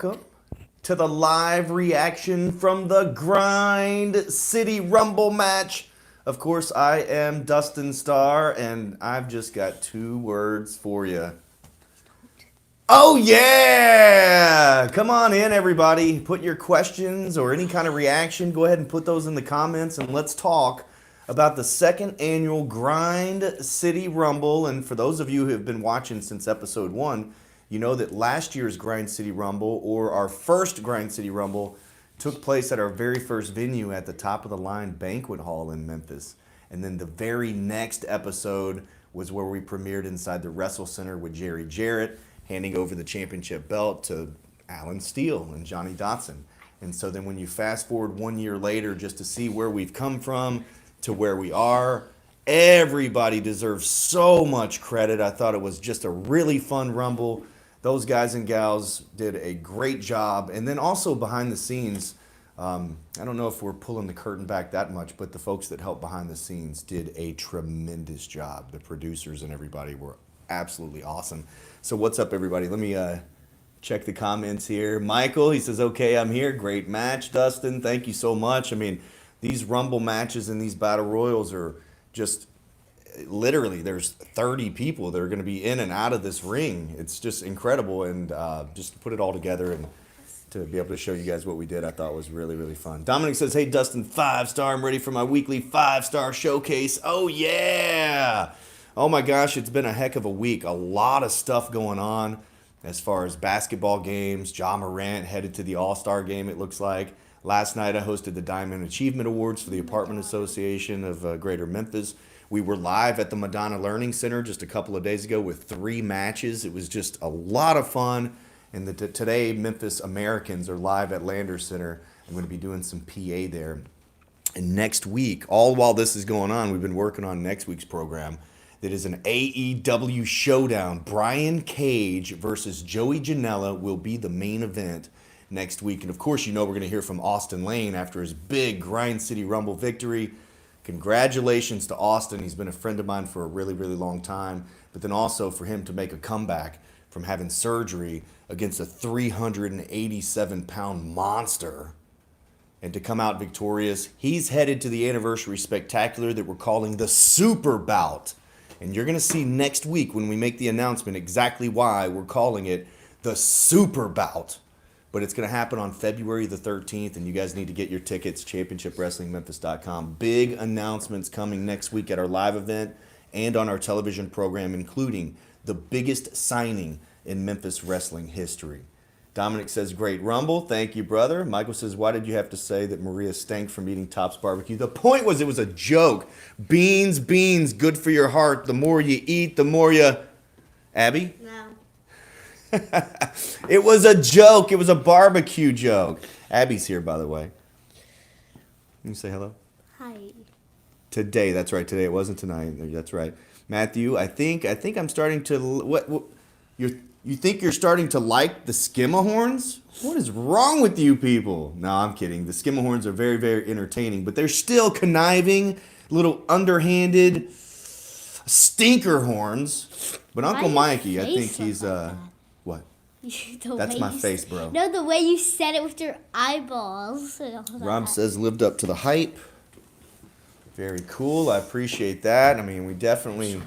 welcome to the live reaction from the Grind City Rumble match. Of course, I am Dustin Starr, and I've just got 2 words for you. Oh yeah! Come on in, everybody. Put your questions or any kind of reaction. Go ahead and put those in the comments, and let's talk about the 2nd annual Grind City Rumble. And for those of you who have been watching since episode 1, you know that last year's Grind City Rumble, or our first Grind City Rumble, took place at our very first venue at the Top of the Line Banquet Hall in Memphis. And then the very next episode was where we premiered inside the Wrestle Center with Jerry Jarrett, handing over the championship belt to Alan Steele and Johnny Dotson. And so then when you fast forward 1 year later just to see where we've come from to where we are, everybody deserves so much credit. I thought it was just a really fun Rumble. Those guys and gals did a great job. And then also behind the scenes, I don't know if we're pulling the curtain back that much, but the folks that helped behind the scenes did a tremendous job. The producers and everybody were absolutely awesome. So what's up, everybody? Let me check the comments here. Michael, he says, okay, I'm here. Great match, Dustin. Thank you so much. I mean, these Rumble matches and these Battle Royals are just literally, there's 30 people that are going to be in and out of this ring. It's just incredible. And just to put it all together and to be able to show you guys what we did, I thought was really, really fun. Dominic says, hey, Dustin, 5-star. I'm ready for my weekly 5-star showcase. Oh, yeah. Oh, my gosh, it's been a heck of a week. A lot of stuff going on as far as basketball games. Ja Morant headed to the All-Star game, it looks like. Last night, I hosted the Diamond Achievement Awards for the Apartment Association of Greater Memphis. We were live at the Madonna Learning Center just a couple of days ago with 3 matches. It was just a lot of fun. And today, Memphis Americans are live at Landers Center. I'm going to be doing some PA there. And next week, all while this is going on, we've been working on next week's program. That is an AEW showdown. Brian Cage versus Joey Janela will be the main event next week. And of course, you know we're going to hear from Austin Lane after his big Grind City Rumble victory. Congratulations to Austin. He's been a friend of mine for a really, really long time. But then also for him to make a comeback from having surgery against a 387-pound monster and to come out victorious. He's headed to the Anniversary Spectacular that we're calling the Super Bout. And you're going to see next week when we make the announcement exactly why we're calling it the Super Bout. But it's going to happen on February the 13th, and you guys need to get your tickets, championshipwrestlingmemphis.com. Big announcements coming next week at our live event and on our television program, including the biggest signing in Memphis wrestling history. Dominic says, great Rumble. Thank you, brother. Michael says, why did you have to say that Maria stank from eating Tops Barbecue? The point was it was a joke. Beans, good for your heart. The more you eat, the more you... Abby? No. It was a joke. It was a barbecue joke. Abby's here, by the way. Can you say hello? Hi. Today, that's right. Today, it wasn't tonight. That's right. Matthew, I think I'm starting to... What you think you're starting to like the Skimahorns? What is wrong with you people? No, I'm kidding. The Skimahorns are very, very entertaining, but they're still conniving, little underhanded stinker horns. But Uncle Mikey, I think he's what? That's my face, bro. No, the way you said it with your eyeballs. Rob says lived up to the hype. Very cool. I appreciate that. I mean, we definitely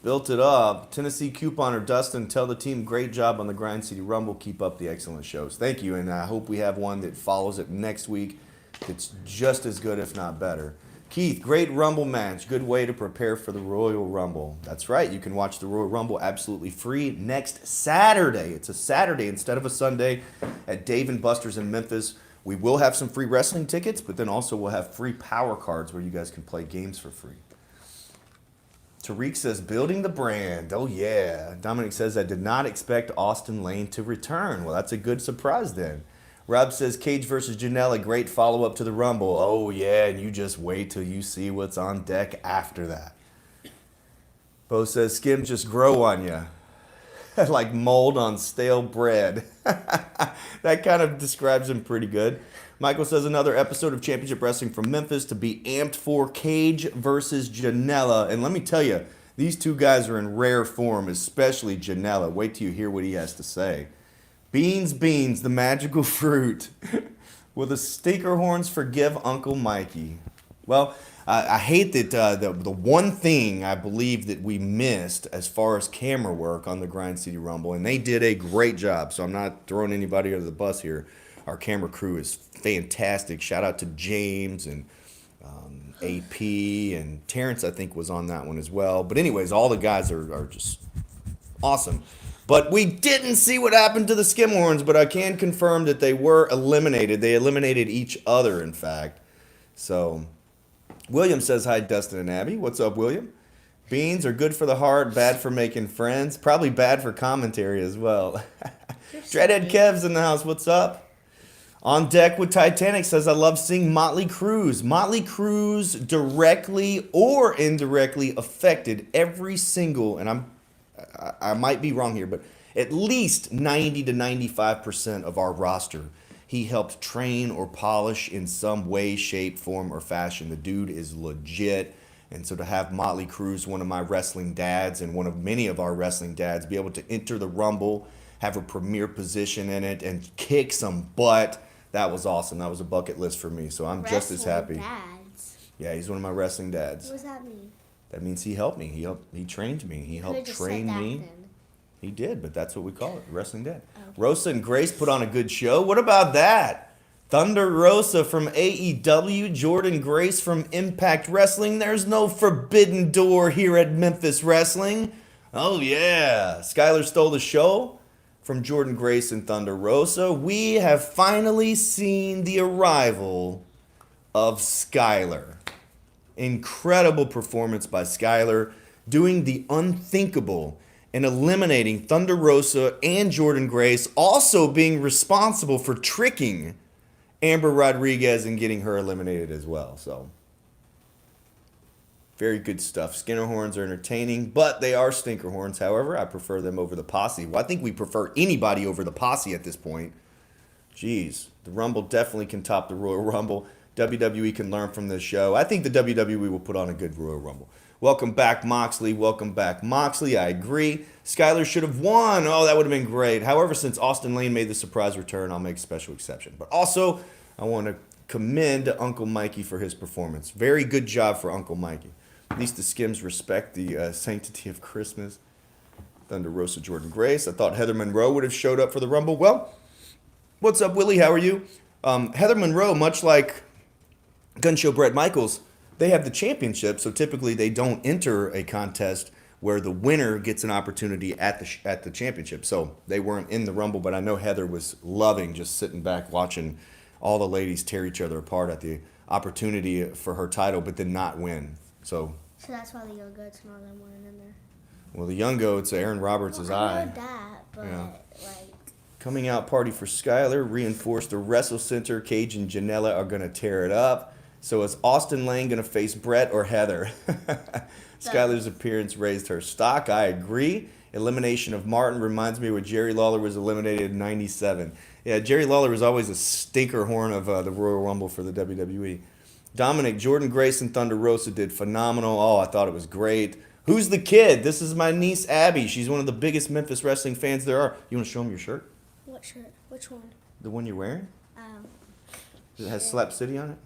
built it up. Tennessee couponer Dustin, tell the team great job on the Grind City Rumble. Keep up the excellent shows. Thank you, and I hope we have one that follows it next week that's just as good, if not better. Keith, great Rumble match. Good way to prepare for the Royal Rumble. That's right. You can watch the Royal Rumble absolutely free next Saturday. It's a Saturday instead of a Sunday at Dave & Buster's in Memphis. We will have some free wrestling tickets, but then also we'll have free power cards where you guys can play games for free. Tariq says, building the brand. Oh, yeah. Dominic says, I did not expect Austin Lane to return. Well, that's a good surprise then. Rob says, Cage versus Janela, great follow-up to the Rumble. Oh, yeah, and you just wait till you see what's on deck after that. Bo says, Skims just grow on you. Like mold on stale bread. That kind of describes him pretty good. Michael says another episode of Championship Wrestling from Memphis to be amped for. Cage versus Janela. And let me tell you, these two guys are in rare form, especially Janela. Wait till you hear what he has to say. Beans, the magical fruit. Will the Stinkerhorns forgive Uncle Mikey? Well, I hate that the one thing I believe that we missed as far as camera work on the Grind City Rumble, and they did a great job, so I'm not throwing anybody under the bus here. Our camera crew is fantastic. Shout out to James and AP and Terrence, I think, was on that one as well. But anyways, all the guys are just awesome. But we didn't see what happened to the Skimhorns, but I can confirm that they were eliminated. They eliminated each other, in fact. So, William says, hi, Dustin and Abby. What's up, William? Beans are good for the heart, bad for making friends. Probably bad for commentary as well. Dreadhead Kev's in the house. What's up? On Deck with Titanic says, I love seeing Motley Crue. Motley Crue directly or indirectly affected every single, and I might be wrong here, but at least 90 to 95% of our roster. He helped train or polish in some way, shape, form, or fashion. The dude is legit. And so to have Motley Crue, one of my wrestling dads and one of many of our wrestling dads, be able to enter the Rumble, have a premier position in it, and kick some butt, that was awesome. That was a bucket list for me. So I'm just as happy. Dads. Yeah, he's one of my wrestling dads. What does that mean? That means he helped me. He trained me. He helped train me. He did, but that's what we call it, wrestling dad. Okay. Rosa and Grace put on a good show. What about that? Thunder Rosa from AEW, Jordan Grace from Impact Wrestling. There's no forbidden door here at Memphis Wrestling. Oh yeah, Skylar stole the show from Jordan Grace and Thunder Rosa. We have finally seen the arrival of Skylar. Incredible performance by Skylar, doing the unthinkable and eliminating Thunder Rosa and Jordan Grace, also being responsible for tricking Amber Rodriguez and getting her eliminated as well. So, very good stuff. Skinnerhorns are entertaining, but they are Stinkerhorns. However, I prefer them over the Posse. Well, I think we prefer anybody over the Posse at this point. Jeez, the Rumble definitely can top the Royal Rumble. WWE can learn from this show. I think the WWE will put on a good Royal Rumble. Welcome back, Moxley. Welcome back, Moxley. I agree. Skylar should have won. Oh, that would have been great. However, since Austin Lane made the surprise return, I'll make a special exception. But also, I want to commend Uncle Mikey for his performance. Very good job for Uncle Mikey. At least the Skims respect the sanctity of Christmas. Thunder Rosa, Jordan Grace. I thought Heather Monroe would have showed up for the Rumble. Well, what's up, Willie? How are you? Heather Monroe, much like Gun Show Bret Michaels, they have the championship, so typically they don't enter a contest where the winner gets an opportunity at the championship. So they weren't in the Rumble, but I know Heather was loving just sitting back watching all the ladies tear each other apart at the opportunity for her title, but did not win. So that's why the Young Goats and all them weren't in there. Well, the Young Goats, Aaron Roberts is I know that, but yeah. like. Coming out party for Skylar, reinforced the Wrestle Center. Cage and Janela are going to tear it up. So is Austin Lane going to face Brett or Heather? Skylar's appearance raised her stock. I agree. Elimination of Martin reminds me when Jerry Lawler was eliminated in 97. Yeah, Jerry Lawler was always a stinker horn of the Royal Rumble for the WWE. Dominic, Jordan Grace and Thunder Rosa did phenomenal. Oh, I thought it was great. Who's the kid? This is my niece, Abby. She's one of the biggest Memphis wrestling fans there are. You want to show them your shirt? What shirt? Which one? The one you're wearing? Oh. It has Slap City on it?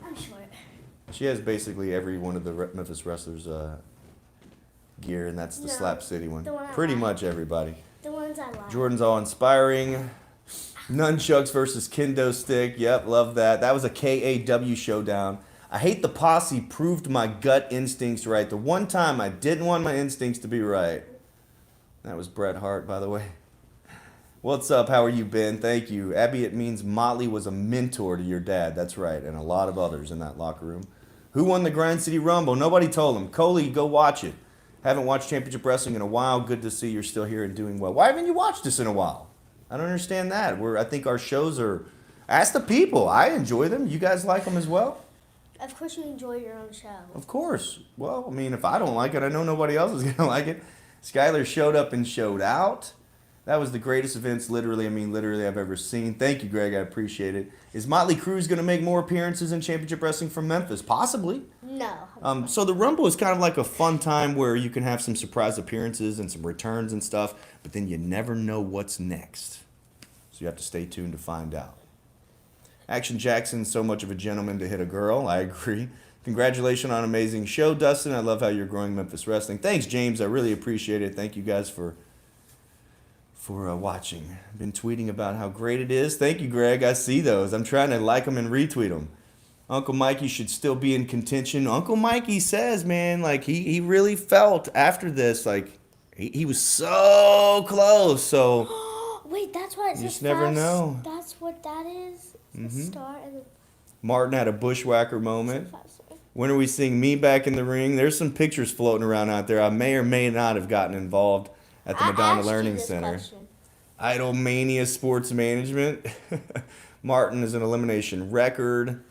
I'm short. She has basically every one of the Memphis wrestlers' gear, and that's the Slap City one. Pretty much everybody. The ones I like. Jordan's all inspiring. Nunchucks versus Kendo Stick. Yep, love that. That was a KAW showdown. I hate the Posse proved my gut instincts right. The one time I didn't want my instincts to be right. That was Bret Hart, by the way. What's up? How are you, Ben? Thank you. Abby, it means Motley was a mentor to your dad. That's right, and a lot of others in that locker room. Who won the Grind City Rumble? Nobody told him. Coley, go watch it. Haven't watched Championship Wrestling in a while. Good to see you're still here and doing well. Why haven't you watched this in a while? I don't understand that. I think our shows are... Ask the people. I enjoy them. You guys like them as well? Of course you enjoy your own show. Of course. Well, I mean, if I don't like it, I know nobody else is going to like it. Skylar showed up and showed out. That was the greatest events, literally I've ever seen. Thank you, Greg. I appreciate it. Is Motley Crue going to make more appearances in Championship Wrestling from Memphis? Possibly. No. So the Rumble is kind of like a fun time where you can have some surprise appearances and some returns and stuff, but then you never know what's next. So you have to stay tuned to find out. Action Jackson's so much of a gentleman to hit a girl. I agree. Congratulations on an amazing show, Dustin. I love how you're growing Memphis Wrestling. Thanks, James. I really appreciate it. Thank you guys for watching. I've been tweeting about how great it is. Thank you, Greg. I see those. I'm trying to like them and retweet them. Uncle Mikey should still be in contention. Uncle Mikey says, man, like he really felt after this, like he was so close. So Wait, that's what it says. You just never know. That's what that is. It's a star and Martin had a bushwhacker moment. a When are we seeing me back in the ring? There's some pictures floating around out there. I may or may not have gotten involved at the Madonna Learning Center. Idolmania Sports Management. Martin is an elimination record.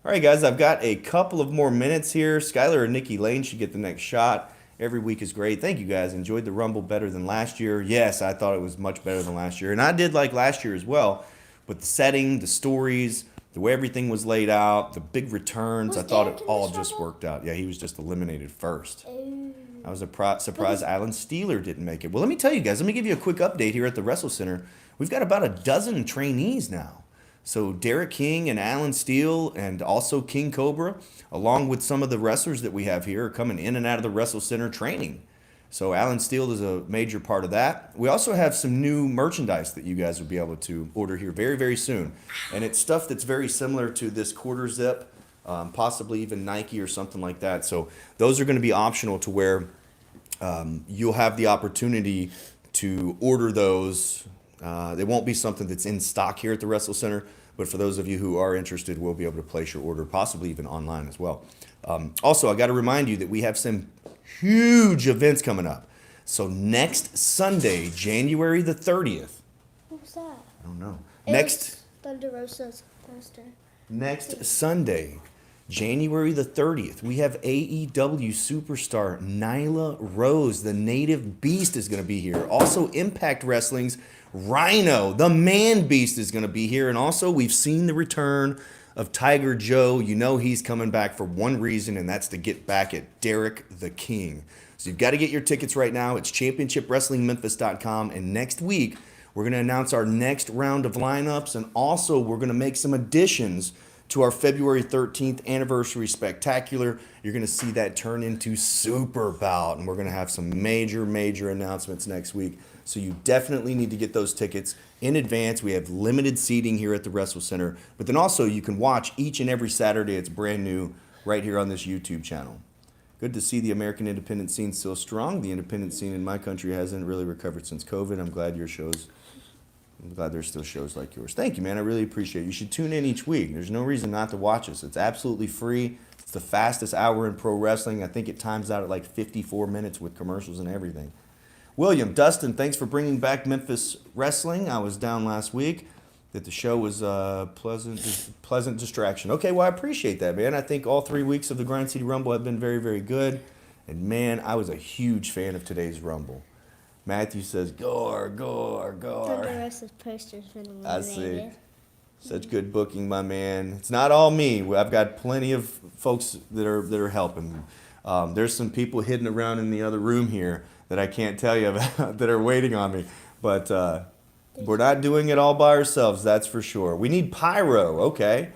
All right, guys, I've got a couple of more minutes here. Skylar and Nikki Lane should get the next shot. Every week is great. Thank you, guys. Enjoyed the Rumble better than last year. Yes, I thought it was much better than last year. And I did like last year as well. But the setting, the stories, the way everything was laid out, the big returns, Was I thought Derek it in all this just Rumble? worked out. Yeah, he was just eliminated first. Ooh. I was surprised Alan Steeler didn't make it. Well, let me tell you guys, let me give you a quick update here at the Wrestle Center. We've got about a dozen trainees now. So Derek King and Alan Steele and also King Cobra, along with some of the wrestlers that we have here, are coming in and out of the Wrestle Center training. So Alan Steele is a major part of that. We also have some new merchandise that you guys will be able to order here very, very soon. And it's stuff that's very similar to this quarter zip, possibly even Nike or something like that. So those are going to be optional to where you'll have the opportunity to order those. They won't be something that's in stock here at the Wrestle Center, but for those of you who are interested, we'll be able to place your order, possibly even online as well. Also, I got to remind you that we have some huge events coming up. So next Sunday, January the 30th. What was that? I don't know. It Next was Thunder Rosa's poster. Next Sunday, January the 30th, we have AEW superstar Nyla Rose, the native beast, is going to be here. Also, Impact Wrestling's Rhino, the man beast, is going to be here. And also, we've seen the return of Tiger Joe. You know he's coming back for one reason, and that's to get back at Derek the King. So you've got to get your tickets right now. It's championshipwrestlingmemphis.com. And next week, we're going to announce our next round of lineups, and also we're going to make some additions to our February 13th anniversary spectacular. You're going to see that turn into Super Bout, and we're going to have some major, major announcements next week. So you definitely need to get those tickets in advance. We have limited seating here at the Wrestle Center, but then also you can watch each and every Saturday. It's brand new right here on this YouTube channel. Good to see the American independent scene still strong. The independent scene in my country hasn't really recovered since COVID. I'm glad there's still shows like yours. Thank you, man. I really appreciate it. You should tune in each week. There's no reason not to watch us. It's absolutely free. It's the fastest hour in pro wrestling. I think it times out at like 54 minutes with commercials and everything. William, Dustin, thanks for bringing back Memphis Wrestling. I was down last week. That the show was a pleasant distraction. Okay, well, I appreciate that, man. I think all 3 weeks of the Grind City Rumble have been very, very good. And, man, I was a huge fan of today's Rumble. Matthew says, "Gore, gore, gore." Thunder Rosa's poster's been eliminated. I see. Such good booking, my man. It's not all me. I've got plenty of folks that are helping. There's some people hidden around in the other room here that I can't tell you about that are waiting on me. But we're not doing it all by ourselves, that's for sure. We need pyro, okay.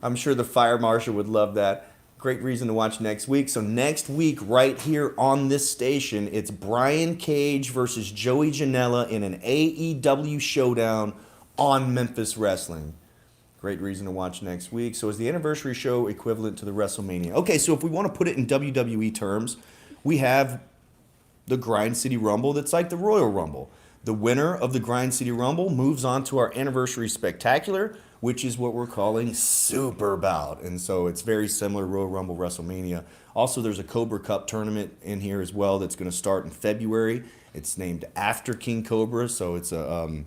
I'm sure the fire marshal would love that. Great reason to watch next week. So next week, right here on this station, it's Brian Cage versus Joey Janela in an AEW showdown on Memphis Wrestling. Great reason to watch next week. So is the anniversary show equivalent to the WrestleMania? Okay, so if we want to put it in WWE terms, we have the Grind City Rumble that's like the Royal Rumble. The winner of the Grind City Rumble moves on to our Anniversary Spectacular, which is what we're calling Super Bout. And so it's very similar, Royal Rumble, WrestleMania. Also, there's a Cobra Cup tournament in here as well that's going to start in February. It's named after King Cobra, so it's a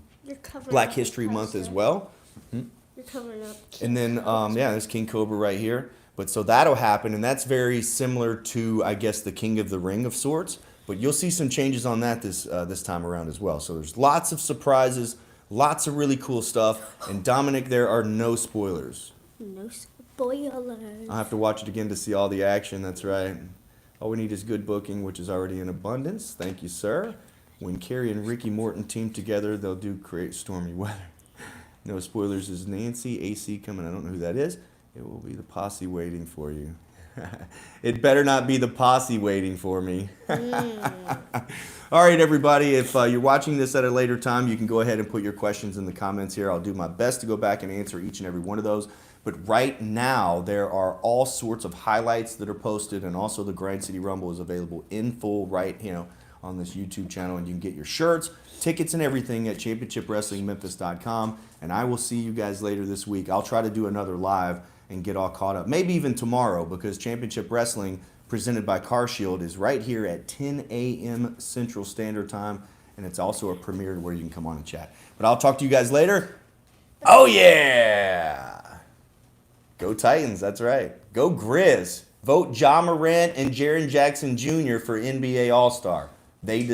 Black History Month as well. You're covering up. And then, there's King Cobra right here. But so that'll happen, and that's very similar to, I guess, the King of the Ring of sorts. But you'll see some changes on that this time around as well. So there's lots of surprises, lots of really cool stuff. And Dominic, there are no spoilers. No spoilers. I'll have to watch it again to see all the action. That's right. All we need is good booking, which is already in abundance. Thank you, sir. When Kerry and Ricky Morton team together, they'll do create stormy weather. No spoilers is Nancy. AC coming. I don't know who that is. It will be the posse waiting for you. It better not be the posse waiting for me. All right, everybody. If you're watching this at a later time, you can go ahead and put your questions in the comments here. I'll do my best to go back and answer each and every one of those. But right now, there are all sorts of highlights that are posted, and also the Grind City Rumble is available in full on this YouTube channel, and you can get your shirts, tickets, and everything at championshipwrestlingmemphis.com. And I will see you guys later this week. I'll try to do another live and get all caught up. Maybe even tomorrow, because Championship Wrestling, presented by CarShield, is right here at 10 a.m. Central Standard Time, and it's also a premiere where you can come on and chat. But I'll talk to you guys later. Oh, yeah! Go Titans, that's right. Go Grizz. Vote Ja Morant and Jaren Jackson Jr. for NBA All-Star. They